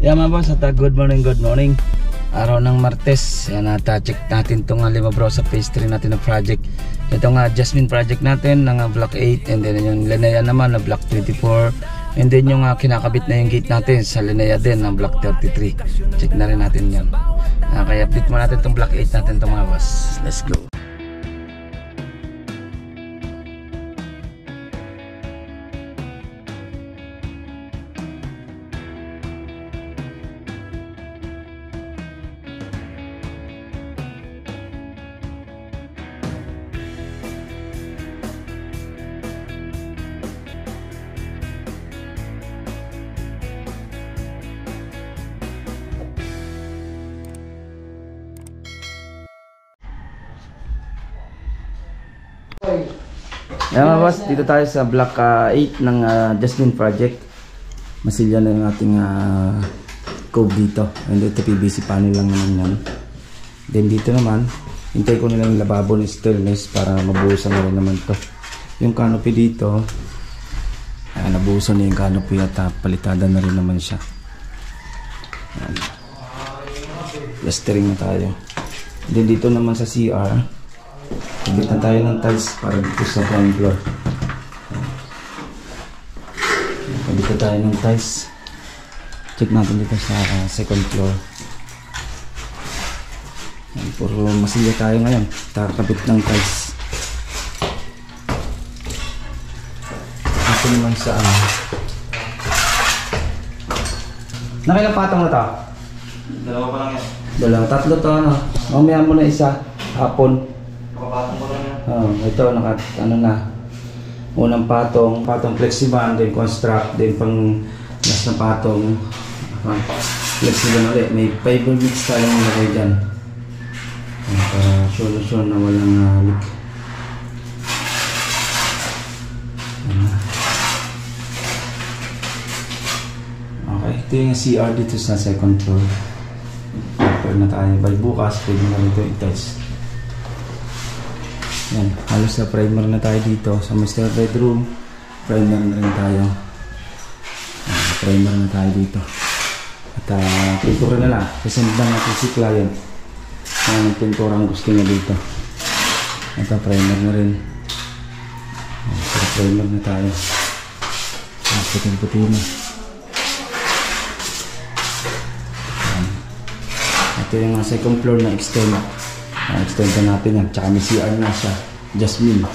Yeah mga boss, at good morning. Araw ng Martes. Yan, check natin itong Limabrosa phase 3 natin na project. Ito nga Jasmine project natin ng block 8. And then yung Linea naman na block 24. And then yung kinakabit na yung gate natin sa Linea din ng block 33. Check na rin natin yan. Kaya update mo natin itong block 8 natin itong mga boss. Let's go. Yan mga boss, dito tayo sa block 8 ng Jasmine project. Masilya na yung ating cove dito. And ito PVC panel lang naman yan. Then dito naman, hintay ko nilang lababo ng stainless para mabuhusan na rin naman to. Yung canopy dito, nabuhusan na yung canopy at palitada na rin naman siya. Yan. Plastering na tayo. Then dito naman sa CR, kabitan tayo ng tiles para dito sa ground floor. Kabitan tayo ng tiles. Check natin dito sa second floor. Puro masilya tayo ngayon. Kakabit ng tiles. Ito naman sa nakailang patong na ito? Dalawa pa lang yan. Dalawa, tatlo to ano. Mamaya mo na isa. Hapon. Kapatong ko lang yan. Ito ano na. Unang patong flexiban, then construct, then pang last na patong flexiban ulit. May fiber mix tayong nilagay dyan. Para sure na walang leak. Okay, ito yung CR dito sa second floor. Prepare na tayo. By bukas, pwede na rin ito i-touch. Yan, halos sa primer na tayo dito sa master bedroom. Primer na rin tayo. Primer na tayo dito. At pintura na lang. Sasend lang natin si client. Ang pintura ang gusto niya dito. Ito primer na rin. Primer na tayo. Puting-puti na. Ito yung second floor na extend. Extend natin yan. Tsaka may CR na siya. Jasmine.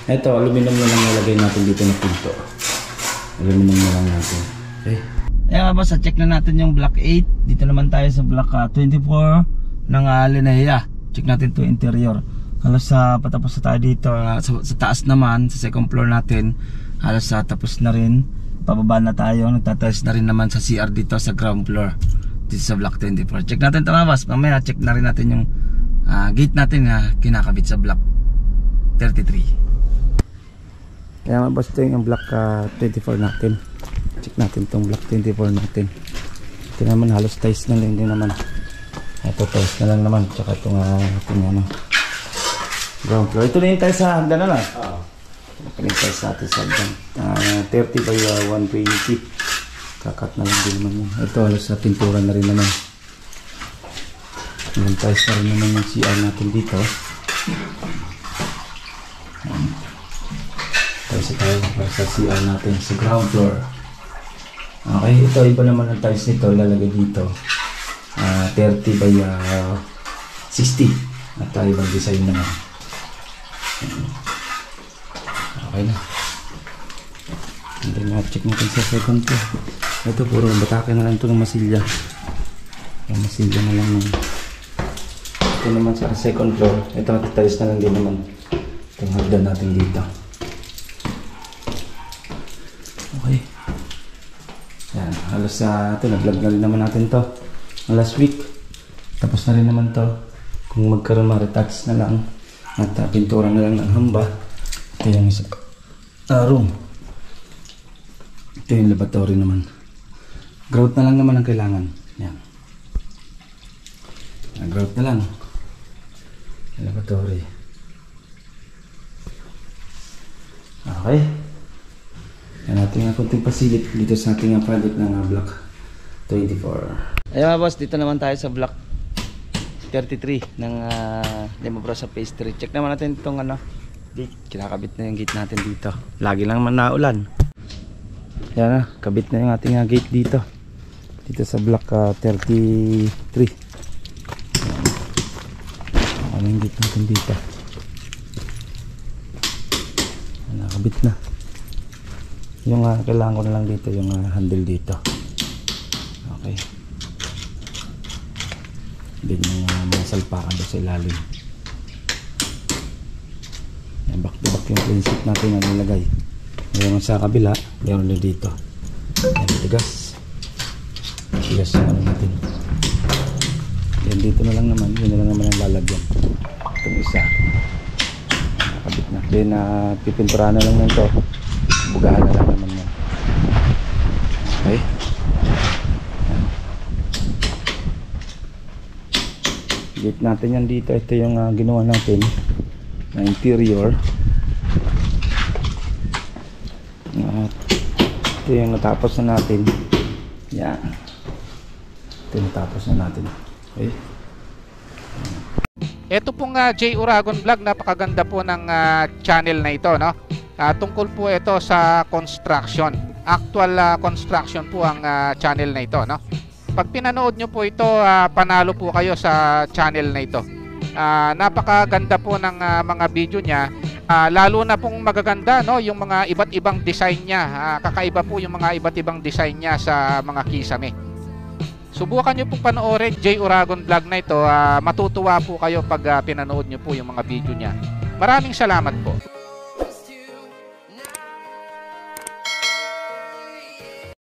Ito, aluminum na lang nalagay natin dito na pinto. Aluminum na lang natin. Okay. Ayan boss, check na natin yung block 8. Dito naman tayo sa block 24 ng Linea. Check natin to interior. Halos patapos na tayo dito. Sa taas naman, sa second floor natin. Halos tapos na rin. Pababa na tayo. Nagtatiles na rin naman sa CR dito sa ground floor. Dito sa block 24. Check natin ito mga boss. Mamaya check na rin natin yung gate natin na kinakabit sa block 33. Kaya mga boss, ito yung block 24 natin. Check natin itong block 24 natin. Ito naman halos tiles na lang din naman. Ito tiles na lang naman. Tsaka itong ground floor. Ito na yung tiles sa hagdan na lang. Ito yung tiles natin sa hagdan. 30 by 120. Kakat na lang din naman yun. Ito halos sa pintura na rin naman. Yung tiles na rin naman yung CR natin dito. Tiles tayo para sa CR natin sa ground floor. Okay, ito iba naman ang tiles nito. Ilalagay dito 30 by 60 at ibang design naman. Okay na. And then check natin sa second floor. Ito puro batake na lang ito ng masilya. Yung masilya na lang ng ito naman sa second floor. Ito tiles na lang din naman. Itong hagdan natin dito. Okay. Yan. Halos ito nag-vlog na rin naman natin to last week. Tapos na rin naman to. Kung magkaroon ma-retouch na lang at pintura na lang ng hamba. Ito yung isa room. Ito yung laboratory naman. Grout na lang naman ang kailangan. Yan. Grout na lang. Laboratory. Okay. Yan natin nga kunting pasilip dito sa ating project ng block 24. Ayun mga boss, dito naman tayo sa block 33 ng Limobra sa phase 3. Check naman natin itong gate. Kinakabit na yung gate natin dito. Lagi lang man naulan. Yan na, kabit na yung ating gate dito. Dito sa block 33. Ano yung gate natin dito? Nakabit na. Yung kailangan ko na lang dito yung handle dito. Okay. Din yung mga salpakan doon sa ilalim. Yan, back to back yung prinsip natin na nilagay. Mayroon sa kabila, mayroon na dito. Yan, tigas. Tigas yung ano natin. Yan, dito na lang naman. Yun na lang naman ang lalagyan. Itong isa. Nakabit na. Then, pipinturahan na lang nito. Bugahan na lang naman yan. Okay. Gate natin yan dito. Ito yung ginawa natin na interior. Ito yung natapos na natin. Yan. Ito yung natapos na natin. Okay. Ito pong J. Uragon Vlog, napakaganda po ng channel na ito, no? Tungkol po ito sa construction. Actual construction po ang channel na ito, no? Pag pinanood nyo po ito, panalo po kayo sa channel na ito. Napakaganda po ng mga video niya. Lalo na pong magaganda, no, yung mga iba't ibang design niya. Kakaiba po yung mga iba't ibang design niya sa mga kisame. Subukan nyo pong panoorin J. Uragon Vlog na ito. Matutuwa po kayo pag pinanood nyo po yung mga video niya. Maraming salamat po.